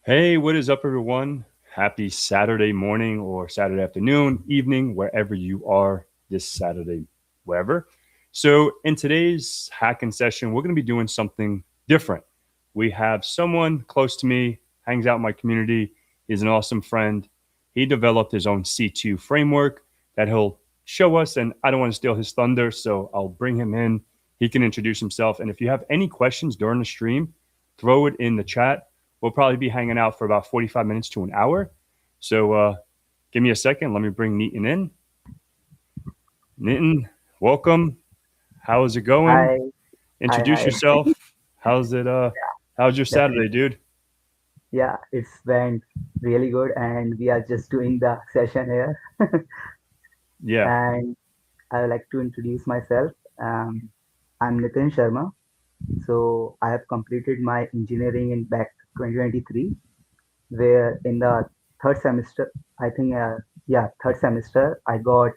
Hey, what is up, everyone? Happy Saturday morning or Saturday afternoon, evening, wherever you are this Saturday, wherever. So, in today's hacking session, we're going to be doing something different. We have someone close to me, hangs out in my community, is an awesome friend. He developed his own C2 framework that he'll show us, and I don't want to steal his thunder, so I'll bring him in. He can introduce himself. And if you have any questions during the stream, throw it in the chat. We'll probably be hanging out for about 45 minutes to an hour. So give me a second. Let me bring Nitin in. Nitin, welcome. How is it going? Hi, hi, Introduce hi. yourself. How's it? How's your Saturday, Definitely. dude? Yeah, it's went really good, and we are just doing the session here. Yeah. And I would like to introduce myself. Um, I'm Nitin Sharma. So I have completed my engineering in back 2023, where in the third semester, I think, yeah, third semester, I got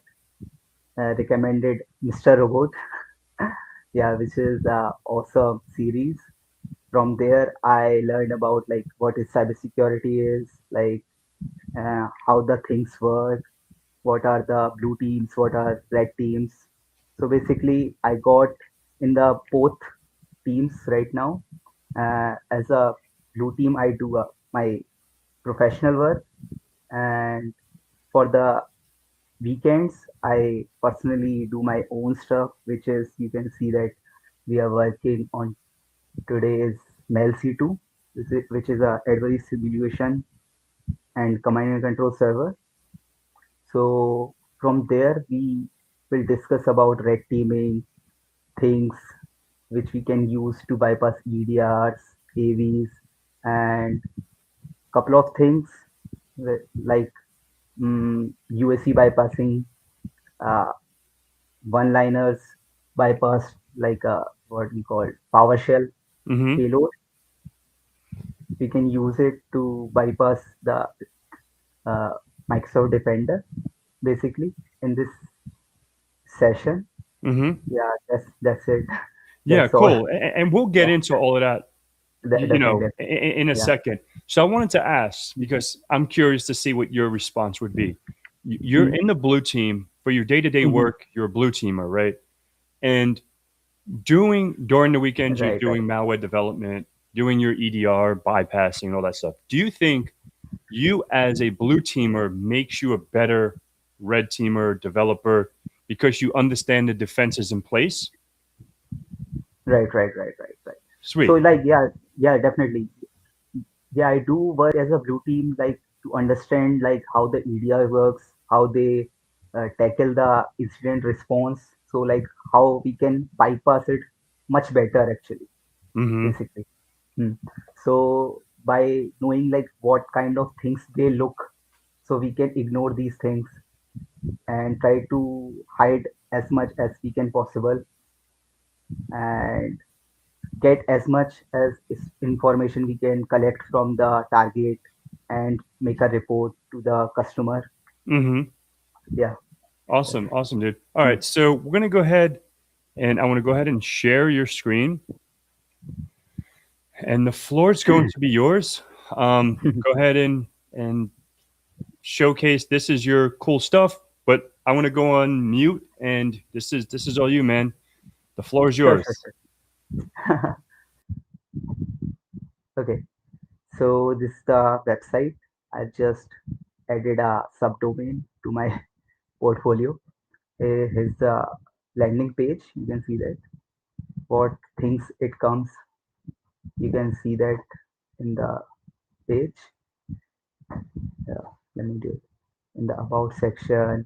recommended Mr. Robot. Yeah, which is awesome series. From there, I learned about like what is cybersecurity is, like how the things work, what are the blue teams, what are red teams. So basically, I got in the both teams right now. As a blue team, I do my professional work, and for the weekends, I personally do my own stuff, which is you can see that we are working on today is Mel C2, which is a adversary simulation and command and control server. So from there, we will discuss about red teaming, things which we can use to bypass EDRs, AVs, and couple of things like UAC bypassing, uh, one-liners bypass, like what we call PowerShell Mm-hmm. payload. We can use it to bypass the uh, Microsoft Defender, basically in this session. Mm-hmm. Yeah, that's it. Yeah, That's all. cool. And we'll get Yeah, into all of that, definitely. in a Yeah. second. So I wanted to ask because I'm curious to see what your response would be. You're Mhm. in the blue team for your day-to-day Mhm. work. You're a blue teamer, right? And doing during the weekends you're Right, right. doing malware development, doing your EDR bypassing, all that stuff. Do you think you as a blue teamer makes you a better red teamer developer because you understand the defenses in place? Right. So Sweet. like yeah, definitely. Yeah, I do work as a blue team, like to understand like how the EDR works, how they tackle the incident response. So like how we can bypass it much better actually, Mm-hmm. basically. Hmm. So by knowing like what kind of things they look, so we can ignore these things and try to hide as much as we can possible and get as much as information we can collect from the target and make a report to the customer. Mm-hmm. Yeah. Awesome. Awesome, dude. All Hmm. right. So we're gonna go ahead and I want to go ahead and share your screen. And the floor is going to be yours. Go ahead and showcase this is your cool stuff, but I want to go on mute and this is all you, man. The floor is Sure, yours. sure. Okay. So this is the website. I just added a subdomain to my portfolio. Here's the landing page. You can see that what things it comes. You can see that in the page. Yeah, let me do it. In the about section,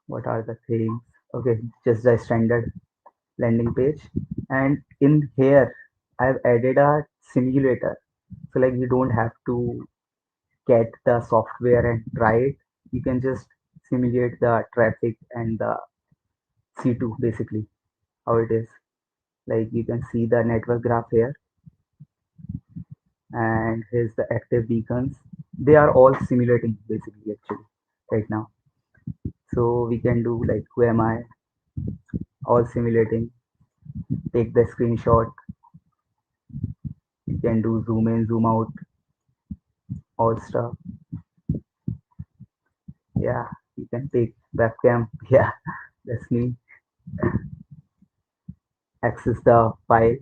what are the things? Okay, just the standard landing page. And in here, I've added a simulator. So like you don't have to get the software and try it. You can just simulate the traffic and the C2 basically how it is. Like you can see the network graph here, and here's the active beacons. They are all simulating basically actually right now. So we can do like who am I, all simulating, take the screenshot. You can do zoom in, zoom out. all stuff. Yeah, you can take webcam. Yeah, that's me. Access the file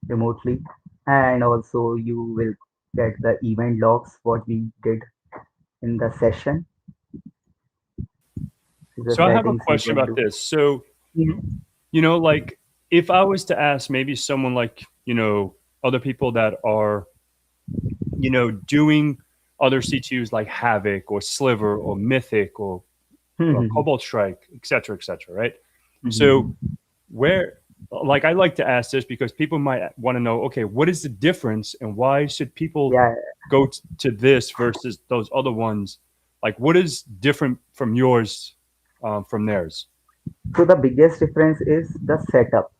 remotely, and also you will get the event logs what we did in the session. The So I have a settings you question can about do. this. So, Mhm. like if I was to ask maybe someone like, other people that are, doing other C2s like Havoc or Sliver or Mythic or Mhm. Cobalt Strike, et cetera, right? So Mhm. where, like, I like to ask this because people might want to know, okay, what is the difference and why should people Yeah. go to this versus those other ones? Like, what is different from yours from theirs? So the biggest difference is the setup.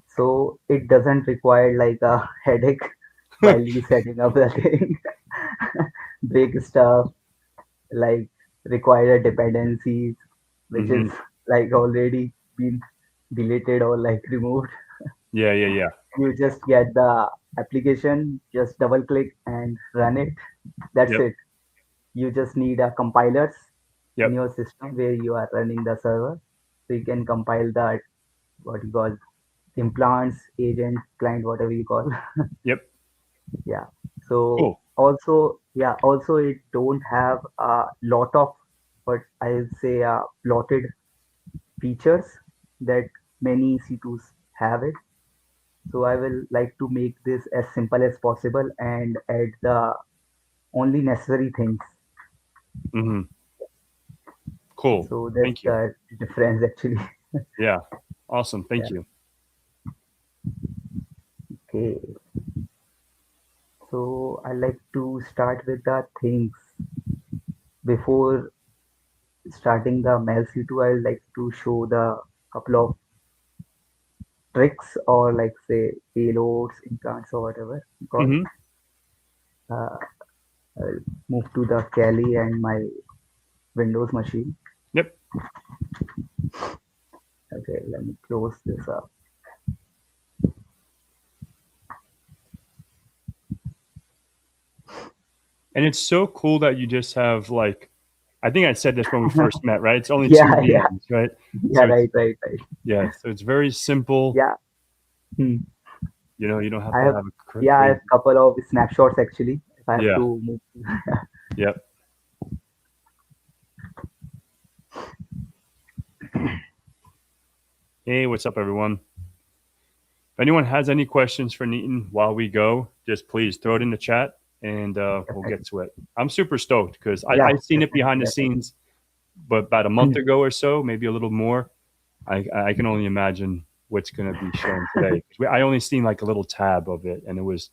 So it doesn't require like a headache while you setting up the thing. Big stuff like require dependencies, which is Hmm. like already been deleted or like removed. Yeah, yeah, yeah. You just get the application, just double click and run it. That's Yep, it. You just need a compilers in yep, your system where you are running the server. So you can compile that what you call implants, agent, client, whatever you call. yep. Yeah. So Cool. also it don't have a lot of what I'll say plotted features that many C2s have it. So I will like to make this as simple as possible and add the only necessary things. Hmm. Cool. So that's Thank you. the difference actually. Yeah. Awesome. Yeah. Thank you. Okay. So I like to start with the things before starting the Mail C2. I like to show the couple of tricks or like say payloads, implants or whatever you call. Hmm. Uh, I'll move to the Kali and my Windows machine. Yep. Okay, let me close this up. And it's so cool that you just have like, I think I said this when we first met, right? It's only two Yeah, yeah, VMs, right? yeah, So it's, right, right, right. yeah, so it's very simple. Yeah, hmm. You don't have I to have, have a yeah, I have crazy. couple of snapshots actually. If I have Yeah. to move, Yep. Hey, what's up, everyone? If anyone has any questions for Neaton while we go, just please throw it in the chat and we'll get to it. I'm super stoked because yeah, I've seen it definitely, behind the definitely. scenes, but about a month ago or so, maybe a little more. I can only imagine what's going to be shown today. I only seen like a little tab of it, and it was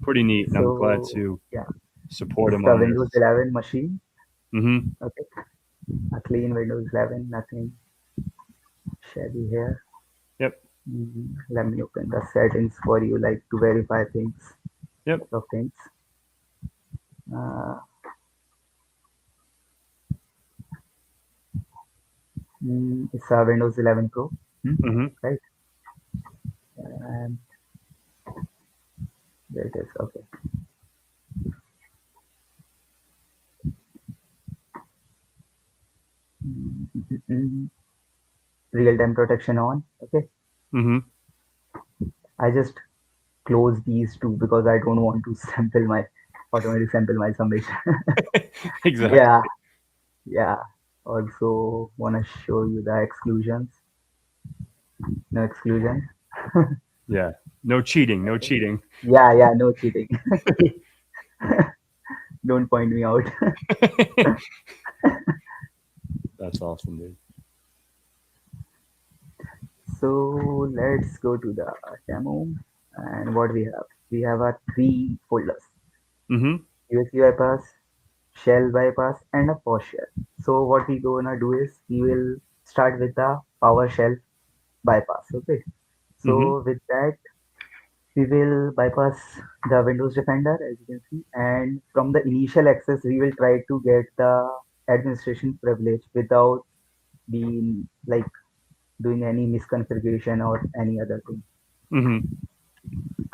pretty neat. And I'm glad So to yeah, support this is him the on Windows this. 11 machine. Hmm. Okay, a clean Windows 11, nothing shabby here. Yep. Let me open the settings for you, like to verify things, Yep. couple of things. Uh, it's a Windows 11 Pro, hmm, Hmm. right? And there it is. Okay. Mm, Real-time protection on. Okay. Hmm. I just close these two because I don't want to sample my automatically sample my summation. Yeah, Exactly. yeah. Also want to show you the exclusions. No exclusion. Yeah. No cheating. No Okay. cheating. Yeah, yeah. No cheating. Don't point me out. That's awesome, dude. So let's go to the demo. And what we have? We have our three folders: Hmm. USB bypass, shell bypass, and a PowerShell. So what we gonna do is we will start with the PowerShell bypass. Okay. Hmm. So with that, we will bypass the Windows Defender as you can see, and from the initial access, we will try to get the administration privilege without being like doing any misconfiguration or any other thing. Hmm.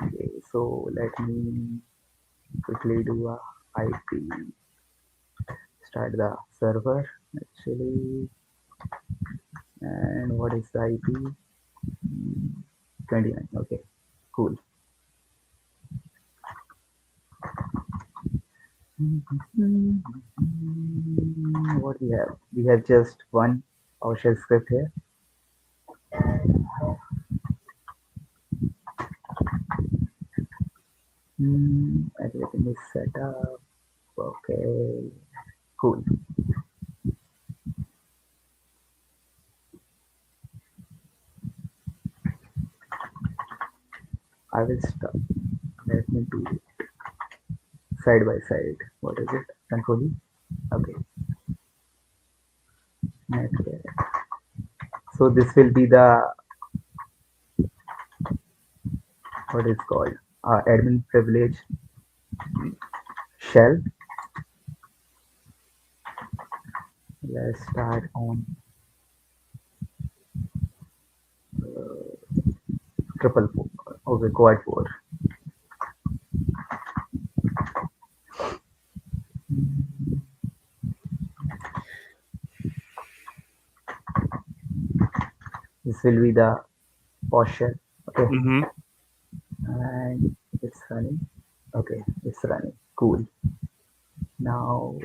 Okay, so let me. quickly do a IP, start the server actually, and what is the IP? 29. Okay, cool. What we have? We have just one PowerShell script here. Everything is set up. Okay, cool. I will start. Let me do it side by side. What is it? Control E. Okay. Network. So this will be the what is called admin privilege shell. Let's start on triple four. Okay, quad four. This will be the post shell. Okay, Mm-hmm. and it's running. Okay, it's running. Cool. Now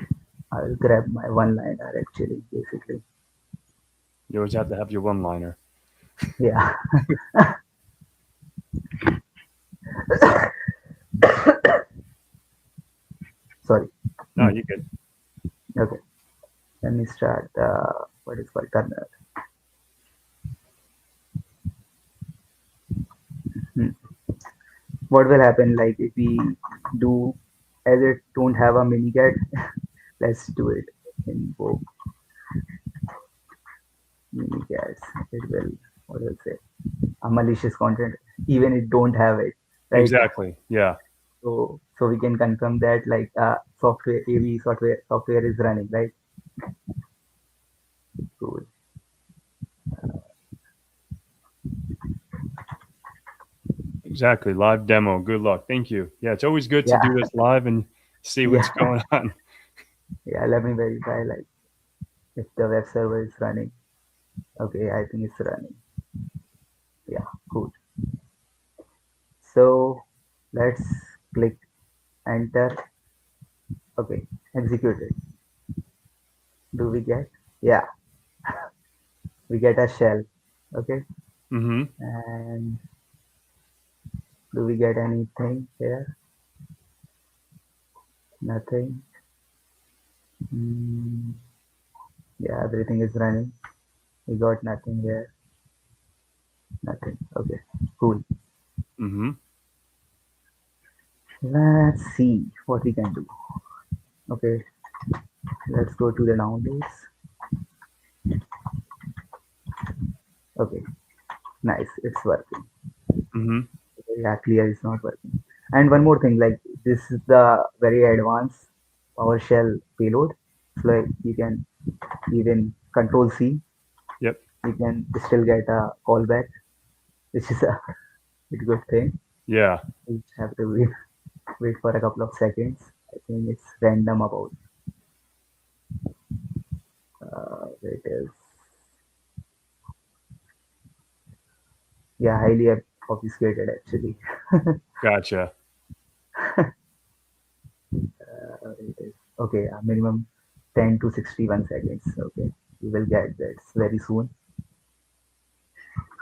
I'll grab my one liner actually, basically. You always have to have your one-liner. Yeah. Sorry. No, you good. Okay. Let me start what is called kernel. Hmm. What will happen like if we do as it don't have a minicat, let's do it in Vogue minicats. It will what will say a malicious content even it don't have it, right? Exactly. Yeah. So we can confirm that like software AV software is running, right? Cool. Exactly. Live demo. Good luck. Thank you. Yeah, it's always good to Yeah. do this live and see what's Yeah. going on. Yeah. Let me verify like if the web server is running. Okay, I think it's running. Yeah, cool. So let's click enter. Okay, execute it. Do we get? Yeah, we get a shell. Okay, Mm-hmm. and do we get anything here? Nothing. Mm, yeah, everything is running. We got nothing here. Nothing. Okay, cool. Mm-hmm. Let's see what we can do. Okay, let's go to the downloads. Okay, nice. It's working. Mm-hmm. Yeah, clear is not working. And one more thing, like this is the very advanced PowerShell payload. So like you can even control C, Yep. you can still get a callback, which is a pretty good thing. Yeah. You just have to wait for a couple of seconds. I think it's random about it is yeah highly obfuscated actually. Gotcha. It is okay. Minimum 10 to 61 seconds. Okay, you will get that very soon.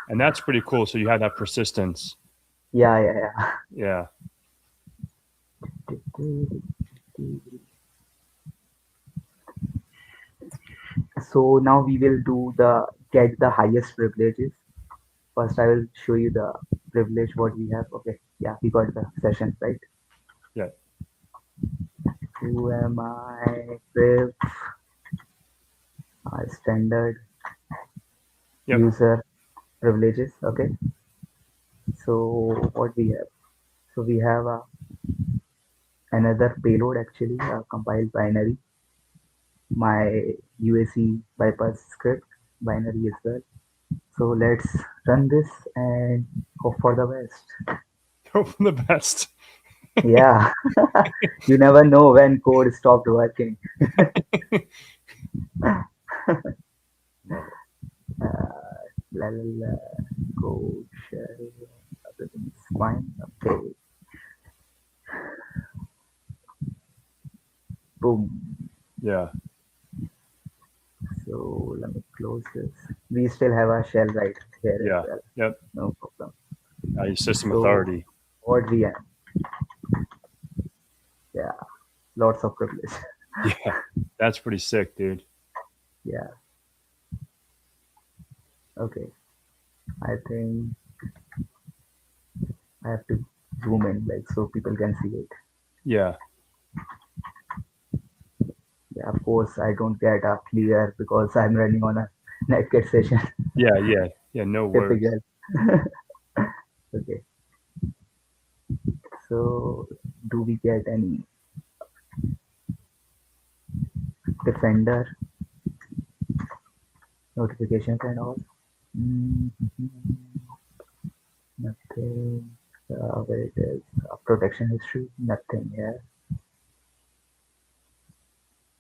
And that's pretty cool. So you have that persistence. Yeah, yeah, Yeah. yeah. So now we will do the get the highest privileges. First, I will show you the privilege what we have. Okay, yeah, we got the session right. Yeah. Who am I? Priv, standard Yep. user privileges. Okay, so what we have? So we have another payload actually, a compiled binary. My UAC bypass script binary as well. So let's run this and hope for the best. Hope for the best. Yeah, you never know when code stopped working. Love it. La, la, la, code shell, everything's fine. Okay, boom. Yeah. So let me close this. We still have our shell right here as Yeah. well. Yep. No problem. Your system So authority. what we have? Yeah, lots of privilege. Yeah. That's pretty sick, dude. Yeah. Okay. I think I have to zoom in like so people can see it. Yeah. Yeah, of course I don't get a clear because I'm running on a naked session. Yeah. Yeah. Yeah. No worries. Typical. Okay. So do we get any defender notifications and all? Mm, nothing. Where it is protection history? Nothing. Yeah.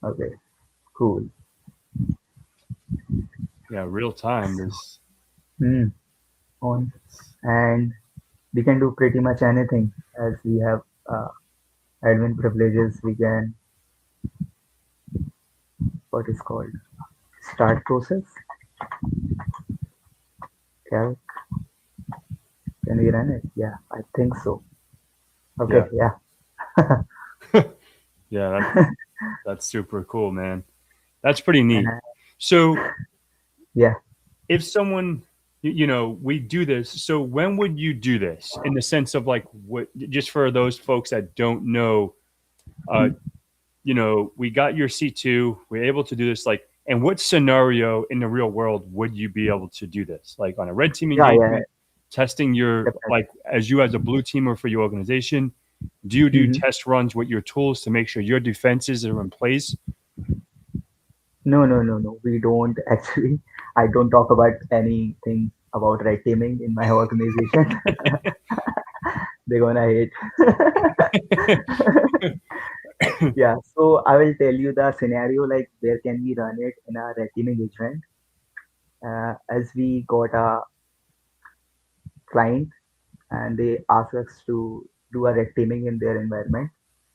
Okay. Cool. Yeah. Real time is. Hmm. On and we can do pretty much anything as we have uh, admin privileges. We can what is called start process. Calc. Can we run it? Yeah, I think so. Yeah. Okay. Yeah. Yeah. That's super cool, man. That's pretty And neat. So yeah. if someone we do this, so when would you do this in the sense of like what, just for those folks that don't know, uh we got your C2, we're able to do this, like, and what scenario in the real world would you be able to do this, like on a red team Yeah. Yeah. engagement, testing your, Definitely. like, as you as a blue teamer for your organization, do you do Hmm. test runs with your tools to make sure your defenses are in place? No, no, no, no. We don't actually. I don't talk about anything about red teaming in my organization. They're gonna hate. Yeah. So I will tell you the scenario like where can we run it in a red team engagement. As we got a client and they ask us to do a red teaming in their environment.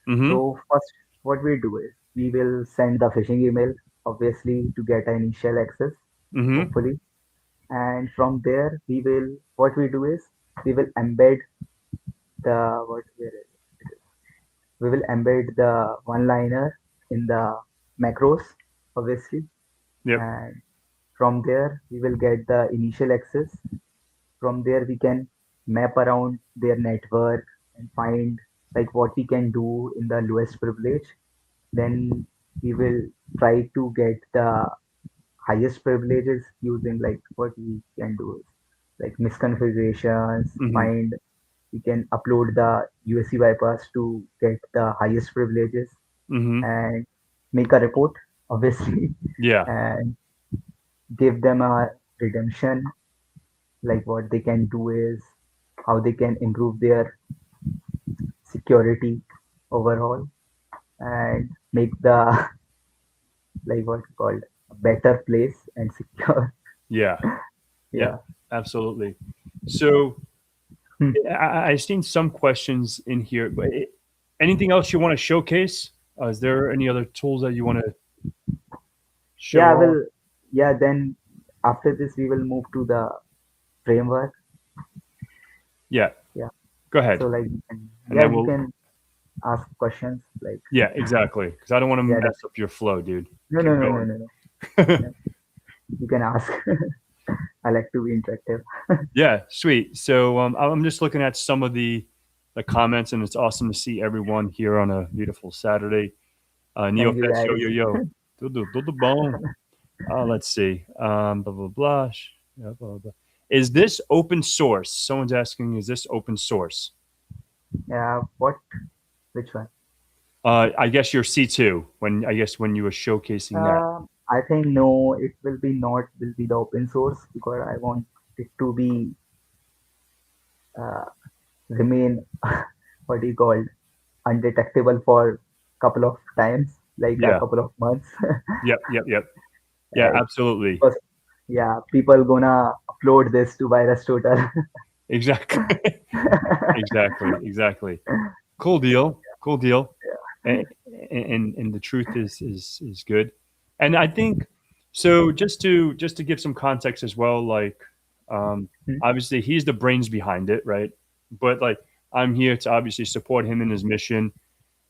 Mm-hmm. So first, what we do is we will send the phishing email, obviously, to get an initial access, Mm-hmm. hopefully, and from there what we do is we will embed the what where is it? We will embed the one liner in the macros, obviously, Yep. and from there we will get the initial access. From there we can map around their network and find like what we can do in the lowest privilege. Then we will try to get the highest privileges using like what we can do is like misconfigurations, Mm-hmm. find we can upload the USC bypass to get the highest privileges Mm-hmm. and make a report, obviously, Yeah. and give them a redemption, like what they can do is how they can improve their security overall and make the like what's called a better place and secure. Yeah. Yeah. Yeah. Absolutely. So Hmm. I've seen some questions in here, but anything else you want to showcase? Is there any other tools that you want to show Yeah, I off? will. Yeah, then after this, we will move to the framework. Yeah, Yeah. go So, ahead, like, and yeah, then you we'll. can ask questions. Like, Yeah, exactly. Because I don't want to yeah, mess up your flow, dude. no, no, Keep no, no, going. no, no. Yeah, you can ask. I like to be interactive. Yeah, sweet. So I'm just looking at some of the comments, and it's awesome to see everyone here on a beautiful Saturday. Thank you, Neopets, yo guys. yo yo, do bone. Let's see. Blah blah blah. Yeah, blah, blah. Is this open source? Someone's asking, is this open source? Yeah, what? Which one? I guess your C2 when I guess when you were showcasing that. I think no, it will be not, will be the open source because I want it to be uh, remain what do you call? undetectable for couple of times, like a Yeah. couple of months. Yep. Yep. Yep. Yeah. Right? Absolutely. Because yeah, people gonna upload this to Virus Total. Exactly. Exactly. Exactly. Cool deal. Cool deal. And and the truth is good. And I think so. Just to give some context as well, like obviously he's the brains behind it, right? But like I'm here to obviously support him in his mission,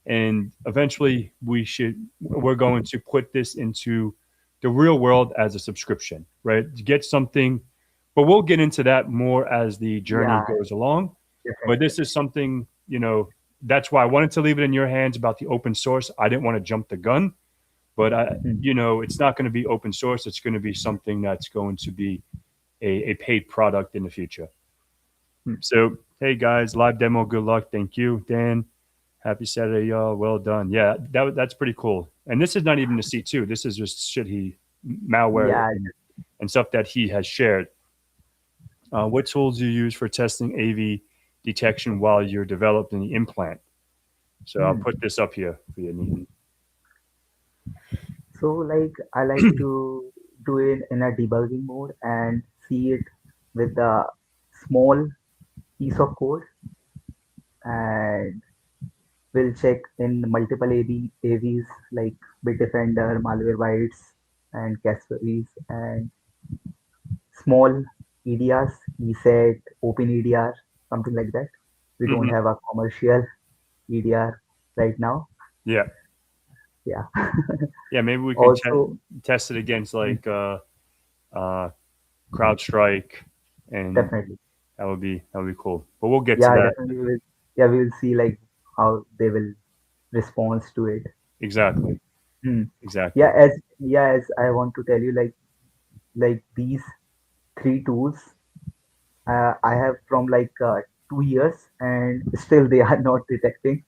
and eventually we're going to put this into the real world as a subscription, right? To get something, but we'll get into that more as the journey Yeah, goes along. But definitely. this is something, that's why I wanted to leave it in your hands about the open source. I didn't want to jump the gun, but Hmm. it's not going to be open source. It's going to be something that's going to be a paid product in the future. Hmm. So, hey guys, live demo, good luck. Thank you, Dan. Happy Saturday, y'all. Well done. Yeah, that's pretty cool. And this is not even the C2. This is just shit malware Yeah, and stuff that he has shared. What tools do you use for testing AV detection while you're developing the implant? So I'll hmm. put this up here for you, Neaton. So like I like to do it in a debugging mode and see it with a small piece of code, and we'll check in multiple AVs like Bitdefender, Malwarebytes, and Kaspersky, and small EDRs, ESET, OpenEDR, something like that. We don't Hmm. have a commercial EDR right now. Yeah, Yeah. yeah. Maybe we can Also, test it against mm, like uh, CrowdStrike, and definitely. that would be cool. But we'll get to Yeah, that. definitely. Yeah, we will see like how they will respond to it. Exactly, Hmm. exactly. As I want to tell you, like these three tools, I have from like 2 years, and still they are not detecting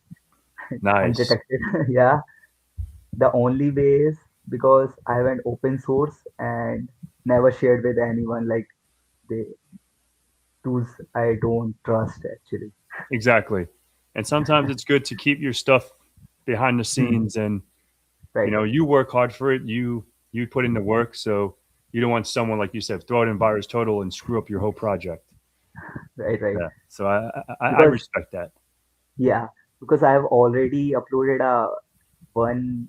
Nice. undetected. Yeah, the only way is because I went open source and never shared with anyone. Like the tools I don't trust actually. Exactly. And sometimes it's good to keep your stuff behind the Hmm. scenes, and Right, you work hard for it. You put in the work, so you don't want someone, like you said, throw it in Virus Total and screw up your whole project. right. Yeah. So I Because respect that. yeah, because I have already uploaded a one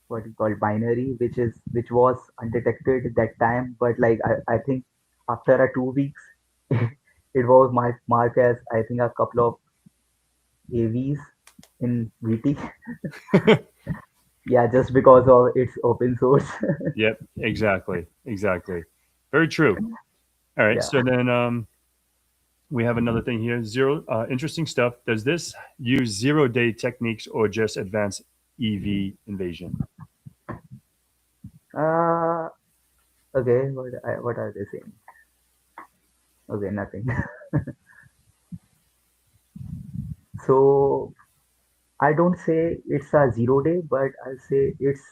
what you call binary, which was undetected at that time, but like I think after a 2 weeks, it was marked as I think a couple of AVs in VT. Yeah, just because of its open source. Yep. Exactly. Exactly. Very true. All right. Yeah. So then we have another thing here. Zero. Interesting stuff. Does this use 0-day techniques or just advanced EV invasion? Uh, okay. What are they saying? Okay, nothing. So I don't say it's a 0 day, but I'll say it's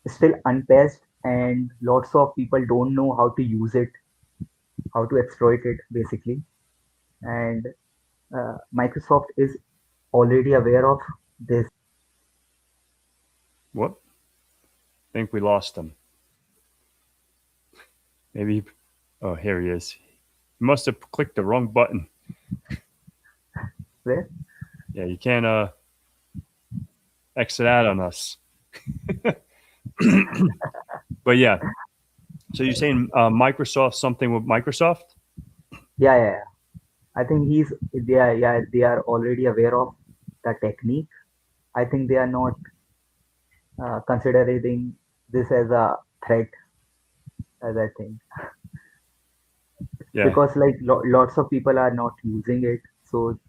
still unpatched, and lots of people don't know how to use it, how to exploit it basically. And Microsoft is already aware of this. What? I think we lost him. Maybe. Oh, here he is. You must have clicked the wrong button. Where? Yeah, you can't exit out on us. But yeah, so you're saying Microsoft, something with Microsoft? Yeah. I think they are already aware of the technique. I think they are not considering this as a threat, as I think, Yeah. because like lots of people are not using it, so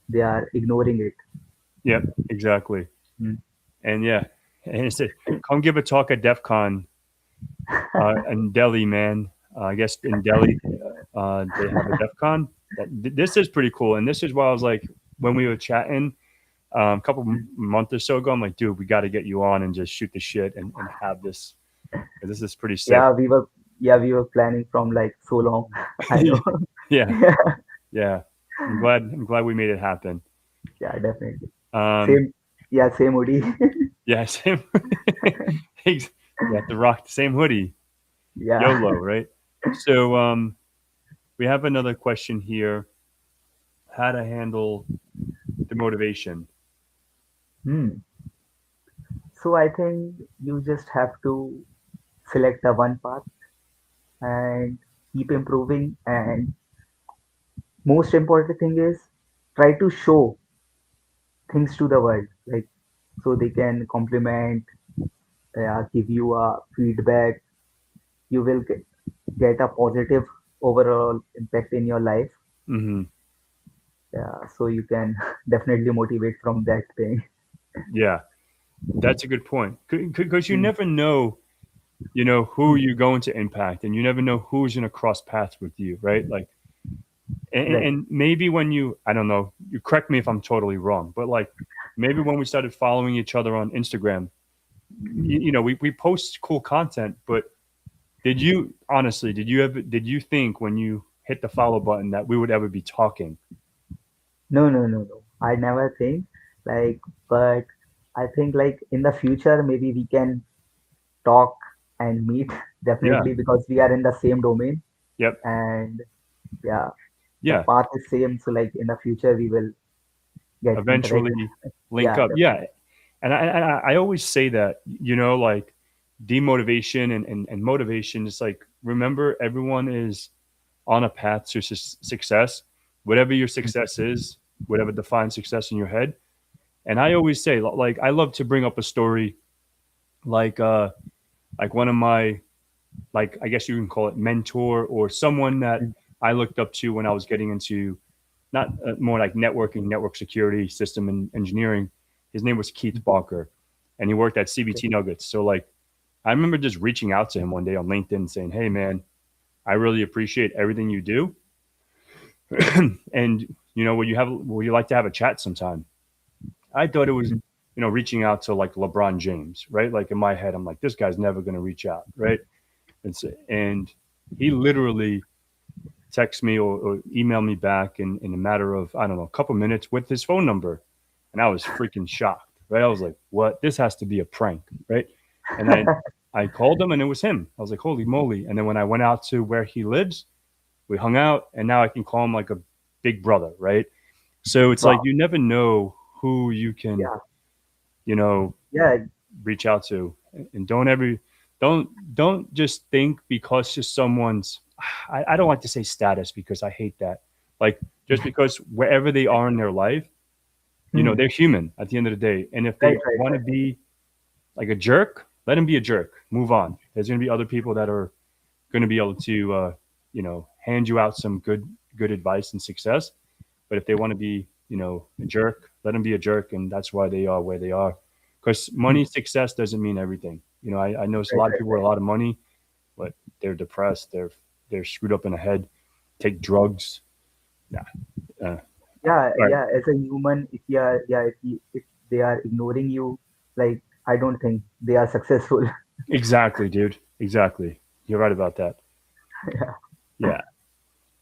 they are ignoring it. Yep. Exactly. Mm. And yeah, and it said, come give a talk at DEF CON in Delhi, man. I guess in Delhi, they have a DEF CON. This is pretty cool. And this is why I was like, when we were chatting a couple months or so ago, I'm like, dude, we got to get you on and just shoot the shit and have this. This is pretty sick. Yeah, we were planning from like so long. I know. Yeah. Yeah. I'm glad we made it happen. Yeah, definitely. Um, Same, yeah, same Udi. yeah, same. Ex- you have to rock the same hoodie. Yeah. YOLO, right? So we have another question here: how to handle the motivation? Hmm. So I think you just have to select the one path and keep improving. And most important thing is try to show things to the world, like so they can compliment, give you a feedback. You will get a positive overall impact in your life. Hmm. Yeah, so you can definitely motivate from that thing. Yeah, that's a good point because you Hmm. never know, who Hmm. you're going to impact, and you never know who's going to cross paths with you, right? Like, Right. and maybe when I don't know, you correct me if I'm totally wrong, but like maybe when we started following each other on Instagram, we post cool content, but did you think when you hit the follow button that we would ever be talking? No, no, no, no. I never think like, but I think like in the future maybe we can talk and meet Yeah. definitely because we are in the same domain Yep. and yeah, the Yeah. path is same. So like in the future we will get interact. Eventually link Yeah, up. Yeah. definitely. And I always say that, like demotivation and motivation is like, remember, everyone is on a path to success, whatever your success is, whatever defines success in your head. And I always say, like, I love to bring up a story, like, like one of my, like, I guess you can call it mentor, or someone that Mm. I looked up to when I was getting into not more like networking, network security, system and engineering. His name was Keith Barker, and he worked at Okay. CBT Nuggets. So like, I remember just reaching out to him one day on LinkedIn and saying, "Hey man, I really appreciate everything you do, and would you like to have a chat sometime?" I thought it was, Mm. reaching out to like LeBron James, right? Like in my head, I'm like, this guy's never going to reach out, right? And he literally text me or email me back in a matter of, I don't know, a couple minutes with his phone number. And I was freaking shocked, right? I was like, what? This has to be a prank, right? And then I called him and it was him. I was like, holy moly. And then when I went out to where he lives, we hung out and now I can call him like a big brother, right? So it's like Wow. you never know who you can, Yeah. you know, Yeah. reach out to. And don't just think because just someone's, I don't like to say status because I hate that. Like, just because wherever they are in their life, Hmm. they're human at the end of the day. And if Right, they right, want to right. be like a jerk, let them be a jerk. Move on. There's going to be other people that are going to be able to, hand you out some good advice and success. But if they want to be, a jerk, let them be a jerk, and that's why they are where they are. Because Hmm. money success doesn't mean everything. I know a Right, lot of right, people with right. a lot of money, but they're depressed. They're screwed up in the head. Take drugs. Nah. Uh, Yeah, all right. yeah. As a human, if you are, yeah, if they are ignoring you, like I don't think they are successful. Exactly, dude. Exactly. You're right about that. Yeah. Yeah.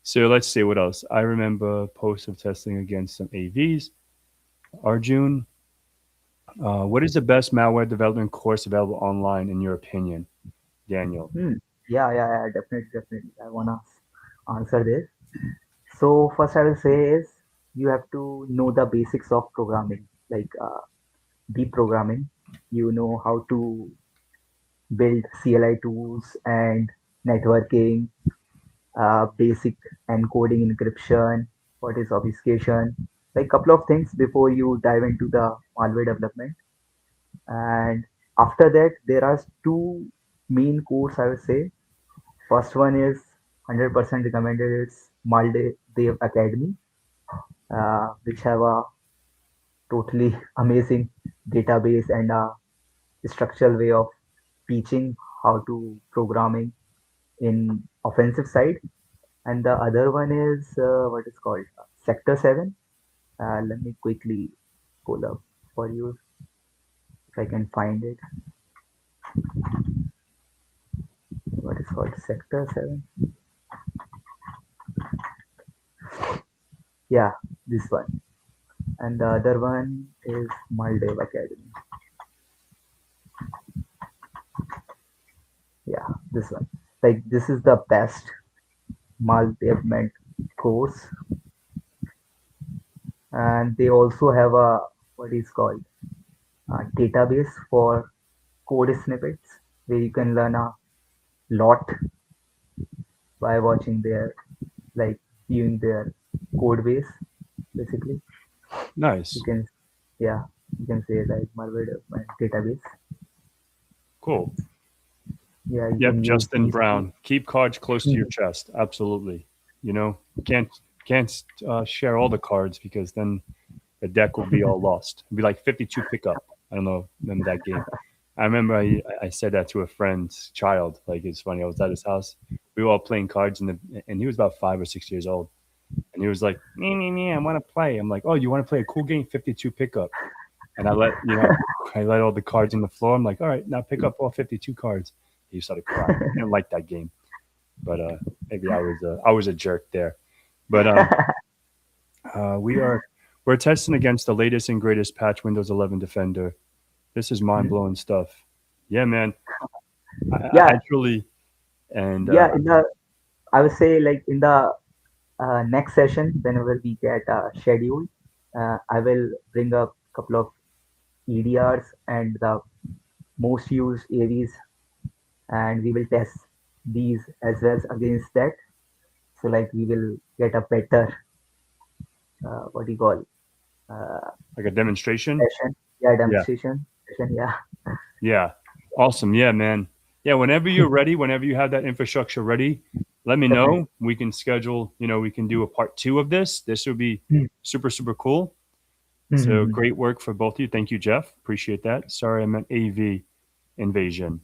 So let's see what else. I remember posts of testing against some AVs. Arjun, what is the best malware development course available online in your opinion, Daniel? Hmm. Yeah, yeah, yeah. Definitely, definitely. I wanna answer this. So first, I will say is you have to know the basics of programming, like deep programming. You know how to build CLI tools and networking, basic encoding, encryption, what is obfuscation, like couple of things before you dive into the malware development. And after that, there are two main courses I would say. First one is 100% recommended. It's Maldev Academy, which have a totally amazing database and a structural way of teaching how to programming in offensive side. And the other one is what is called Sector 7. Let me quickly pull up for you if I can find it. What is called Sector 7? Yeah, this one. and the other one is Maldive Academy. Yeah, this one. Like this is the best Maldive meant course, and they also have a what is called a database for code snippets where you can learn a lot by watching their like viewing their code base basically. You Nice. can yeah, you can say like Malware database. Cool. Yeah, you Yep, can use Justin these. Brown. Keep cards close to your chest. Absolutely. You know, can't share all the cards because then the deck will be all lost. It'll be like 52 pickup. I don't know. Remember that game? I remember I said that to a friend's child. Like it's funny. I was at his house. We were all playing cards, and he was about 5 or 6 years old, and he was like, me, I want to play. I'm like, oh, you want to play a cool game? 52 pickup. And I let all the cards on the floor. I'm like, all right, now pick up all 52 cards. He started crying. He didn't like that game, but maybe I was a jerk there. But uh, we are we're testing against the latest and greatest patch Windows 11 Defender. This is mind Mhm. blowing stuff. Yeah, man. I Yeah, truly and yeah. In the I would say like in the next session, whenever we get scheduled, I will bring up a couple of EDRs and the most used AVs, and we will test these as well against that. So like we will get a better what do you call uh, like a demonstration. session. Yeah, Yeah, demonstration session. Yeah. yeah, awesome. Yeah, man. Yeah, whenever you're ready, whenever you have that infrastructure ready, let me Definitely. know. We can schedule. We can do a part two of this. This would be super super cool. So Mhm. great work for both of you. Thank you, Jeff. Appreciate that. Sorry, I meant AV invasion.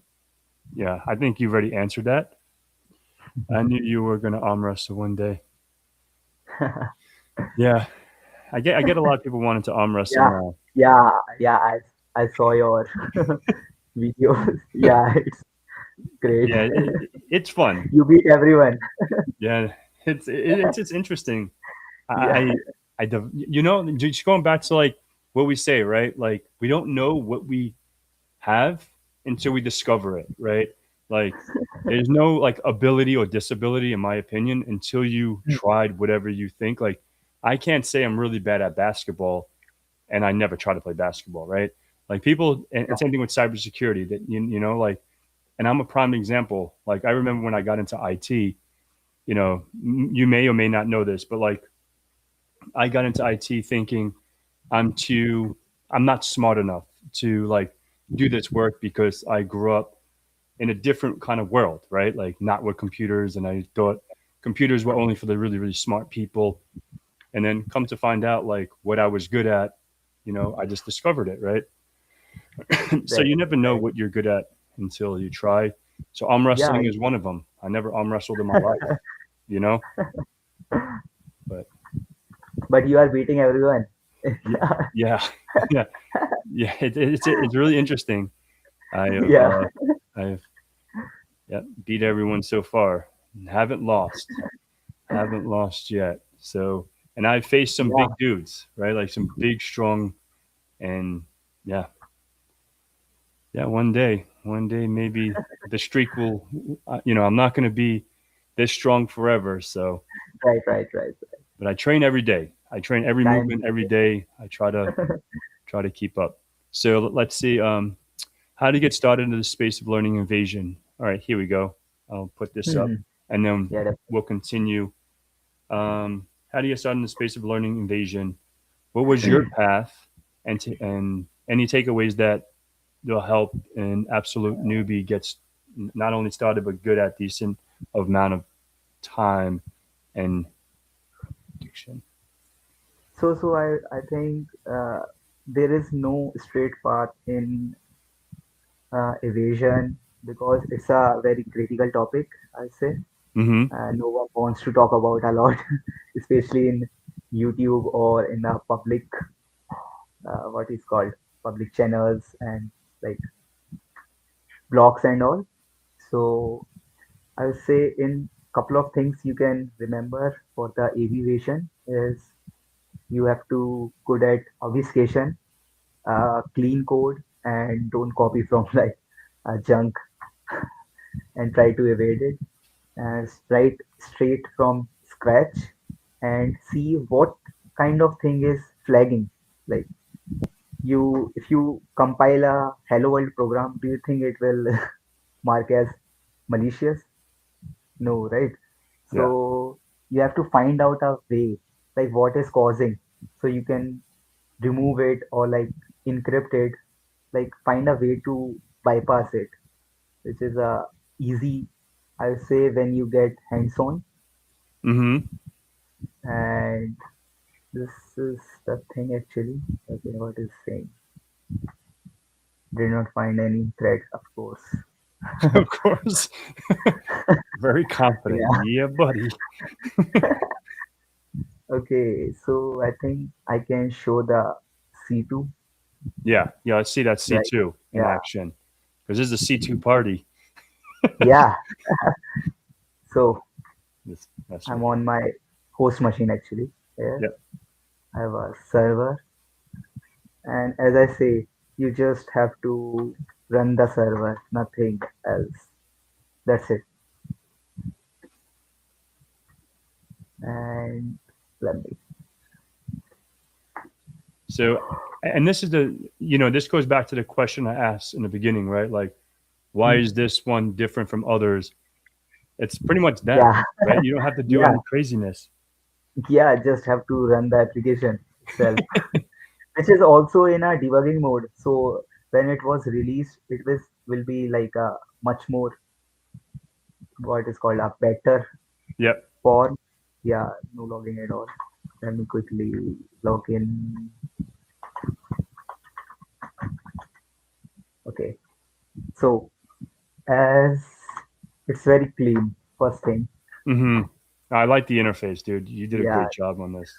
Yeah, I think you've already answered that. I knew you were going to arm wrestle one day. Yeah, I get a lot of people wanting to arm wrestle Yeah, now. yeah. I saw your videos. Yeah, it's great. Yeah, it's fun. You beat everyone. Yeah, it's just interesting. I Yeah, I, just going back to like what we say, right? Like we don't know what we have until we discover it, right? Like there's no like ability or disability, in my opinion, until you tried whatever you think. Like I can't say I'm really bad at basketball and I never try to play basketball, right? Like people, and same thing with cybersecurity. That like, and I'm a prime example. Like I remember when I got into IT. You may or may not know this, but like I got into IT thinking I'm too, I'm not smart enough to like do this work because I grew up in a different kind of world, right? Like not with computers, and I thought computers were only for the really really smart people. And then come to find out, like what I was good at, I just discovered it, right? So right, you never know right. what you're good at until you try. So arm Yeah, wrestling is one of them. I never arm wrestled in my life, you know, but but you are beating everyone. y- yeah, yeah, yeah. It's really interesting. I have Yeah, I've yeah, beat everyone so far. Haven't lost. Haven't lost yet. So, and I've faced some yeah, big dudes, right? Like some big, strong, and yeah, yeah. One day, maybe the streak will. I'm not going to be this strong forever. So, right. but I train every day. I train every Time. movement every day. I try to keep up. So let's see. How to get started into the space of learning invasion. All right, here we go. I'll put this up, and then Yeah, we'll continue. How do you get started in the space of learning invasion? What was your path, and any takeaways that will help an absolute newbie gets not only started but good at decent amount of time and diction. so I think there is no straight path in evasion because it's a very critical topic. I say Mm-hmm. no one wants to talk about a lot, especially in YouTube or in the public what is called public channels and like blogs and all. So I would say in couple of things you can remember for the aviation is You have to good at obfuscation, clean code, and don't copy from like junk and try to evade it. And write straight from scratch and see what kind of thing is flagging. Like if you compile a hello world program, do you think it will mark as malicious? No, right? Yeah. So you have to find out a way, like what is causing, so you can remove it or like encrypt it, like find a way to bypass it, which is easy, I would say, when you get hands on. Mm-hmm. And this is the thing actually. Okay, what is saying? Did not find any thread, of course. Of course. Very confident. Yeah. Yeah, buddy. Okay, so I think I can show the C2, Yeah. Yeah. Let's see that right? C2 in Yeah. action because this is a C2 party. Yeah. So That's I'm right. on my host machine actually. Here Yep. I have a server, and as I say, you just have to run the server, nothing else. That's it. And let me. So, and this is this goes back to the question I asked in the beginning, right? Like, why is this one different from others? It's pretty much that, Yeah, right? You don't have to do yeah, any craziness. yeah. Just have to run the application itself, which is also in a debugging mode. So when it was released, it will be like a much more what is called a better Yep. form. Yeah, no logging at all. Let me quickly log in. Okay, so as it's very clean, first thing. Hmm. I like the interface, dude. You did a Yeah, great job on this.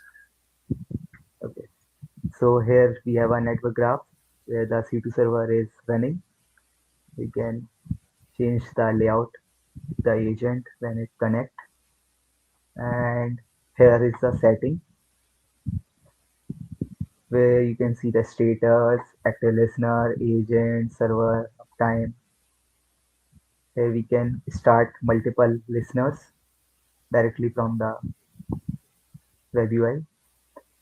okay. So here we have a network graph where the C2 server is running. We can change the layout, the agent when it connect, and here is the setting where you can see the status, active listener, agent, server, uptime. Here we can start multiple listeners directly from the web UI.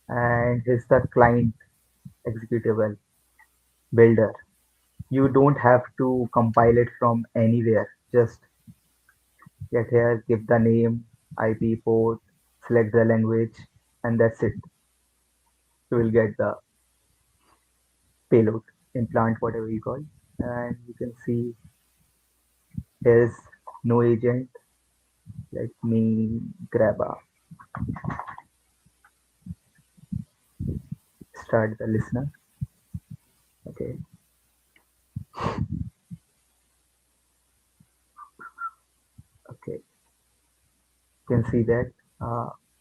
And here's the client executable builder. You don't have to compile it from anywhere. Just get here, give the name, IP port, select the language, and that's it. You will get the payload, implant, whatever you call. And you can see there's no agent. Let me grab a start the listener. Okay. Okay. You can see that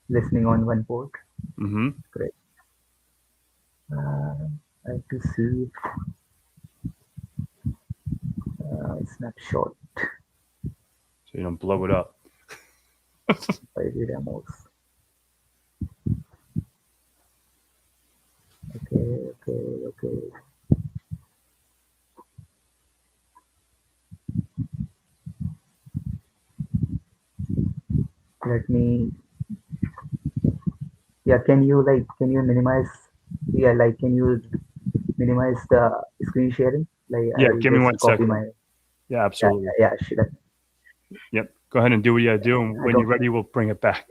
listening on one port. Hmm. Great. I have to see snapshot So you don't blow it up. by the demos. Okay, okay, okay. Let me. Yeah, can you minimize? Yeah, like can you minimize the screen sharing? Like Yeah. I'll Give me just one copy second. my. Yeah. Yeah, Absolutely. yeah, yeah. Should I? Yep. Go ahead and do what you got to do. And I when you're don't. ready, we'll bring it back.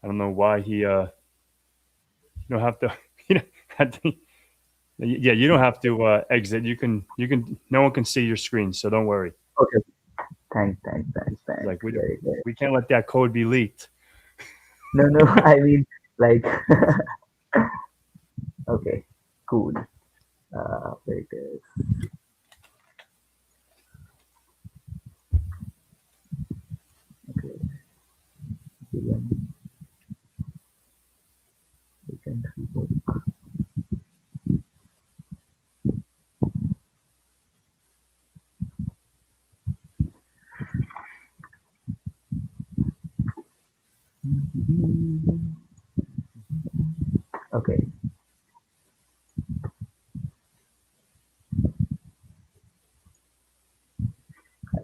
I don't know why you don't have to, you know, have to, yeah, you don't have to exit. No one can see your screen. So don't worry. Okay. Thanks. Like we, Get it, get it. we can't let that code be leaked. No, no. I mean, like. Okay. Cool. Where it is. Okay. VM. We can revoke. Okay.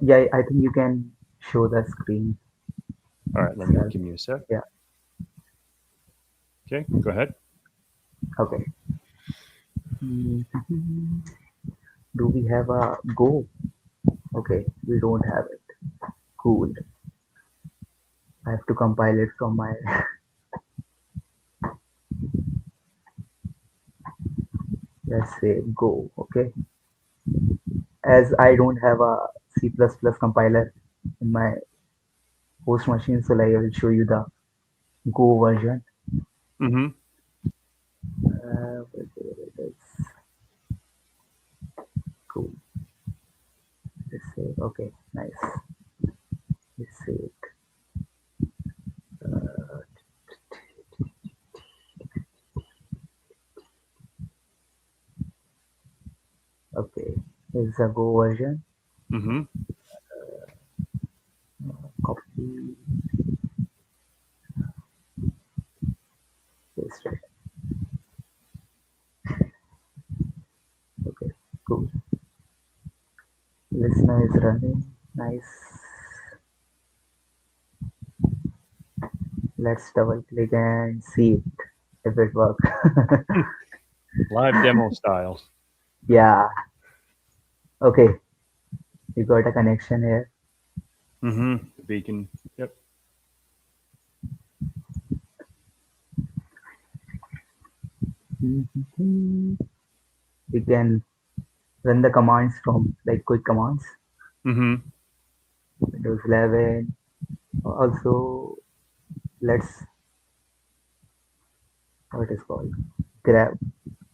Yeah, I think you can show the screen All right, let me itself. give me a sec. Yeah. Okay, go ahead. Okay. Mhm. Do we have a Go? Okay, we don't have it. Cool. I have to compile it from my. Let's say Go. Okay. As I don't have a C++ compiler in my host machine, so like I will show you the Go version. Mm-hmm. Let's go. Let's say okay, nice. Let's say it. Uh, okay, here's the Go version. Mm-hmm. Copy, paste it. Okay, cool. Listener is running. Nice. Let's double click and see it if it works. Live demo style. Yeah. Okay, we got a connection here. Mm-hmm. The beacon. Yep. Mhm. We can run the commands from like quick commands. Mm-hmm. Windows 11. Also, let's what is called grab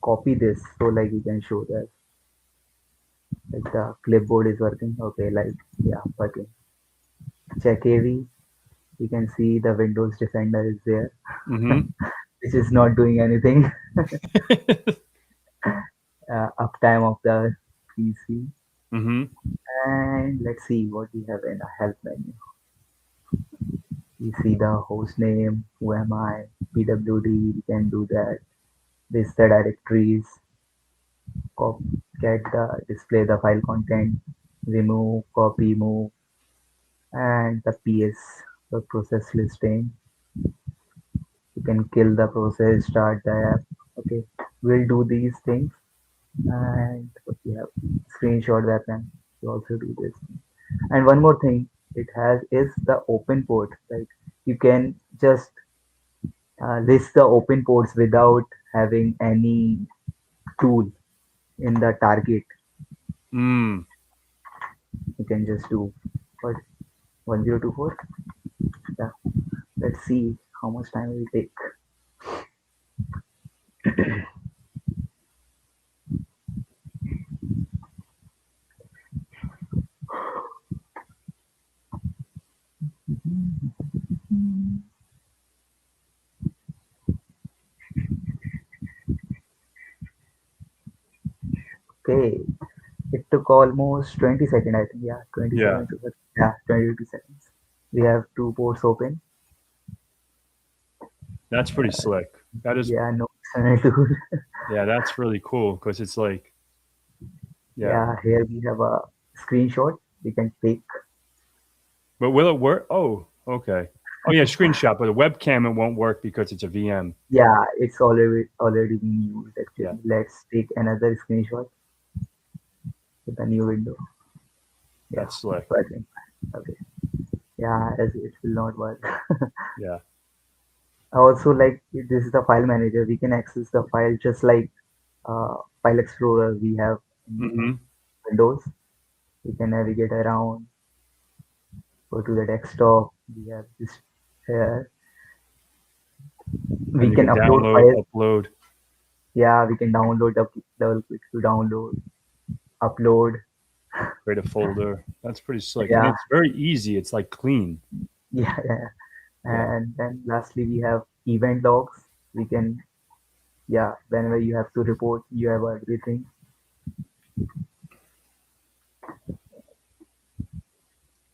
copy this so like you can show that like the clipboard is working. Okay, like yeah, working. Check AV. You can see the Windows Defender is there, Mm-hmm. which is not doing anything. Uptime of the PC. Mm-hmm. And let's see what we have in the help menu. We see the host name, who am I, pwd, we can do that. This the directories, get the display the file content, remove, copy, move, and the PS, the process listing. You can kill the process, start the app. Okay, we'll do these things. And what we have, screenshot that and you also do this. And one more thing it has is the open port. Like you can just list the open ports without having any tool in the target. Mm. You can just do what 1024. Yeah, let's see how much time it will take. Okay, it took almost 20 seconds, I think. Yeah, Yeah, 27 to yeah, 22 seconds. We have two ports open. that's pretty slick. That is, Yeah, no external tool. yeah, that's really cool because it's like, yeah. Yeah, here we have a screenshot we can take. But will it work? Oh, okay. Oh yeah, screenshot, but the webcam it won't work because it's a VM. Yeah, it's already being used Yeah, actually. Let's take another screenshot with a new window. Yeah, that's slick. working. Okay. Yeah, as it will not work. Yeah. Also, like this is the file manager. We can access the file just like File Explorer we have in Mm-hmm. Windows. We can navigate around, go to the desktop. We have this here. And We you can can upload download, files. upload. Yeah, we can download double click to download, upload. Create a folder. That's pretty slick, and Yeah, it's very easy. It's like clean. yeah, yeah. Yeah, And then lastly, we have event logs. We can, yeah, whenever you have to report, you have everything.